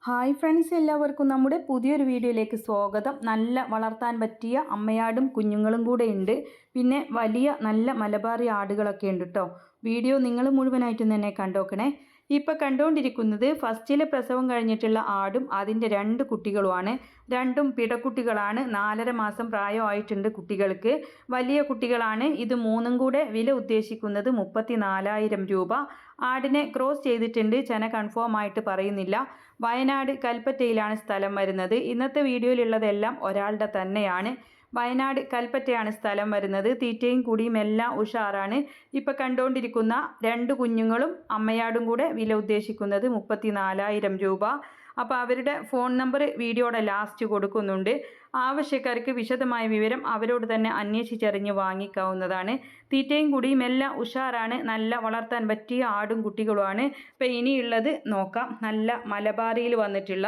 Hi friends, എല്ലാവർക്കും നമ്മുടെ പുതിയൊരു വീഡിയോയിലേക്ക് സ്വാഗതം. നല്ല വളർത്താൻ പറ്റിയ അമ്മയാടും കുഞ്ഞുങ്ങളും കൂടെ ഉണ്ട്. പിന്നെ വലിയ നല്ല മലബാറി ആടുകളൊക്കെ ഉണ്ട് കേട്ടോ. വീഡിയോ നിങ്ങൾ മുഴുവനായിട്ടും തന്നെ കണ്ടോക്കണേ. ഇപ്പോൾ കണ്ടുകൊണ്ടിരിക്കുന്നത് ഫസ്റ്റിലെ പ്രസവം കഴിഞ്ഞിട്ടുള്ള ആടും അതിൻ്റെ 2 കുട്ടികളുമാണ്. രണ്ടും പിടക്കുട്ടികളാണ്. 4.5 മാസം പ്രായമായിട്ടുണ്ട് കുട്ടികൾക്ക്. വലിയ കുട്ടികളാണ്. ഇത് 3ഉം കൂടെ വില ഉദ്ദേശിക്കുന്നത് 34,000 രൂപ. ആടിനെ ക്രോസ് ചെയ്തിട്ടുണ്ട്. ചെന കൺഫേം ആയിട്ട് പറയുന്നില്ല. വയനാട് കൽപ്പറ്റയിലാണ് സ്ഥലം വരുന്നത്. ഇന്നത്തെ വീഡിയോയിലുള്ളതെല്ലാം ഒരാളുടെ തന്നെയാണ്. വയനാട് കൽപ്പറ്റയാണ് സ്ഥലം വരുന്നത്. തീറ്റയും കുടിയും എല്ലാം ഉഷാറാണ്. ഇപ്പോൾ കണ്ടുകൊണ്ടിരിക്കുന്ന 2 കുഞ്ഞുങ്ങളും അമ്മയാടും കൂടെ വില ഉദ്ദേശിക്കുന്നത് 34,000 രൂപ. അപ്പോൾ അവരുടെ ഫോൺ നമ്പർ വീഡിയോയുടെ ലാസ്റ്റ് കൊടുക്കുന്നുണ്ട്. ആവശ്യക്കാർക്ക് വിശദമായ വിവരം അവരോട് തന്നെ അന്വേഷിച്ചറിഞ്ഞ് വാങ്ങിക്കാവുന്നതാണ്. തീറ്റയും കുടിയും എല്ലാം ഉഷാറാണ്. നല്ല വളർത്താൻ പറ്റിയ ആടും കുട്ടികളുമാണ്. ഇപ്പോൾ ഇനിയുള്ളത് നോക്കാം. നല്ല മലബാറിയിൽ വന്നിട്ടുള്ള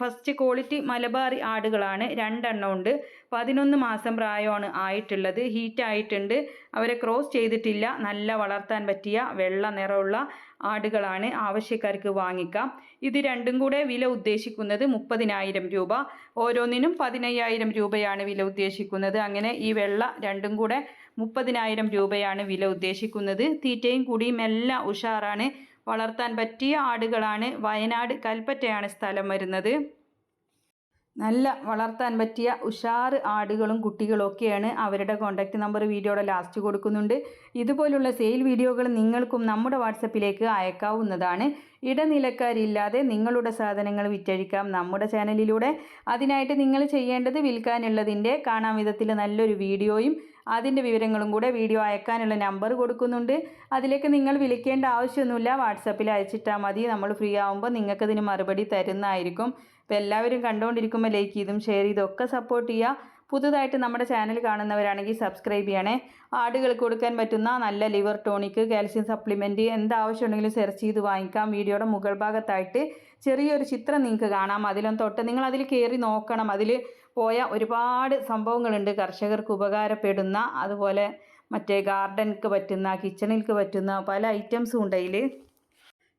ഫസ്റ്റ് ക്വാളിറ്റി മലബാറി ആടുകളാണ്. 2 എണ്ണം ഉണ്ട്. 11 മാസം പ്രായമാണ് ആയിട്ടുള്ളത്. ഹീറ്റ് ആയിട്ടുണ്ട്. അവരെ ക്രോസ് ചെയ്തിട്ടില്ല. നല്ല വളർത്താൻ പറ്റിയ വെള്ള നിറമുള്ള ആടുകളാണ്. ആവശ്യക്കാർക്ക് വാങ്ങിക്കാം. ഇത് രണ്ടും കൂടെ വില ഉദ്ദേശിക്കുന്നത് 30,000 രൂപ. ഓരോന്നിനും 15,000 രൂപയാണ് വില ഉദ്ദേശിക്കുന്നത്. അങ്ങനെ ഈ വെള്ള രണ്ടും കൂടെ 30,000 രൂപയാണ് വില ഉദ്ദേശിക്കുന്നത്. തീറ്റയും കുടിയും എല്ലാം ഉഷാറാണ്. വളർത്താൻ പറ്റിയ ആടുകളാണ്. വയനാട് കൽപ്പറ്റയാണ് സ്ഥലം വരുന്നത്. നല്ല വളർത്താൻ പറ്റിയ ഉഷാറ് ആടുകളും കുട്ടികളും ഒക്കെയാണ്. അവരുടെ കോൺടാക്റ്റ് നമ്പർ വീഡിയോയുടെ ലാസ്റ്റ് കൊടുക്കുന്നുണ്ട്. ഇതുപോലുള്ള സെയിൽ വീഡിയോകൾ നിങ്ങൾക്കും നമ്മുടെ വാട്സപ്പിലേക്ക് അയക്കാവുന്നതാണ്. ഇടനിലക്കാരില്ലാതെ നിങ്ങളുടെ സാധനങ്ങൾ വിറ്റഴിക്കാം നമ്മുടെ ചാനലിലൂടെ. അതിനായിട്ട് നിങ്ങൾ ചെയ്യേണ്ടത് വിൽക്കാനുള്ളതിൻ്റെ കാണാൻ വിധത്തിൽ നല്ലൊരു വീഡിയോയും അതിൻ്റെ വിവരങ്ങളും കൂടെ വീഡിയോ അയക്കാനുള്ള നമ്പർ കൊടുക്കുന്നുണ്ട്. അതിലേക്ക് നിങ്ങൾ വിളിക്കേണ്ട ആവശ്യമൊന്നുമില്ല. വാട്സപ്പിൽ അയച്ചിട്ടാൽ മതി. നമ്മൾ ഫ്രീ ആകുമ്പോൾ നിങ്ങൾക്കതിന് മറുപടി തരുന്നതായിരിക്കും. അപ്പോൾ എല്ലാവരും കണ്ടുകൊണ്ടിരിക്കുമ്പോൾ ലൈക്ക് ചെയ്തും ഷെയർ ചെയ്തും ഒക്കെ സപ്പോർട്ട് ചെയ്യുക. പുതുതായിട്ട് നമ്മുടെ ചാനൽ കാണുന്നവരാണെങ്കിൽ സബ്സ്ക്രൈബ് ചെയ്യണേ. ആടുകൾക്ക് കൊടുക്കാൻ പറ്റുന്ന നല്ല ലിവർ ടോണിക്, കാൽസ്യം സപ്ലിമെൻറ്റ് എന്താവശ്യമുണ്ടെങ്കിലും സെർച്ച് ചെയ്ത് വാങ്ങിക്കാം. വീഡിയോയുടെ മുകൾ ഭാഗത്തായിട്ട് ചെറിയൊരു ചിത്രം നിങ്ങൾക്ക് കാണാം. അതിലൊന്ന് തൊട്ട് നിങ്ങൾ അതിൽ കയറി നോക്കണം. അതിൽ പോയ ഒരുപാട് സംഭവങ്ങളുണ്ട് കർഷകർക്ക് ഉപകാരപ്പെടുന്ന. അതുപോലെ മറ്റേ ഗാർഡൻക്ക് പറ്റുന്ന, കിച്ചണിൽക്ക് പറ്റുന്ന പല ഐറ്റംസും ഉണ്ട് അതിൽ.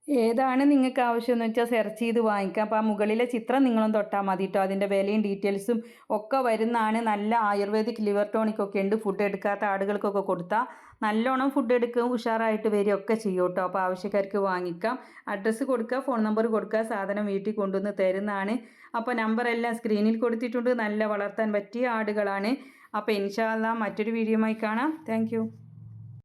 ഏതാണ് നിങ്ങൾക്ക് ആവശ്യമെന്ന് വെച്ചാൽ സെർച്ച് ചെയ്ത് വാങ്ങിക്കാം. അപ്പോൾ ആ മുകളിലെ ചിത്രം നിങ്ങളും തൊട്ടാൽ മതി കേട്ടോ. അതിൻ്റെ വിലയും ഡീറ്റെയിൽസും ഒക്കെ വരുന്നതാണ്. നല്ല ആയുർവേദിക് ലിവർ ടോണിക്കൊക്കെ ഉണ്ട്. ഫുഡ് എടുക്കാത്ത ആടുകൾക്കൊക്കെ കൊടുത്താൽ നല്ലോണം ഫുഡ് എടുക്കും, ഉഷാറായിട്ട് വരികയൊക്കെ ചെയ്യും കേട്ടോ. അപ്പോൾ ആവശ്യക്കാർക്ക് വാങ്ങിക്കാം. അഡ്രസ്സ് കൊടുക്കുക, ഫോൺ നമ്പർ കൊടുക്കുക, സാധനം വീട്ടിൽ കൊണ്ടുവന്ന് തരുന്നതാണ്. അപ്പോൾ നമ്പറെല്ലാം സ്ക്രീനിൽ കൊടുത്തിട്ടുണ്ട്. നല്ല വളർത്താൻ പറ്റിയ ആടുകളാണ്. അപ്പോൾ ഇൻഷാ അല്ലാഹ് മറ്റൊരു വീഡിയോയുമായി കാണാം. താങ്ക്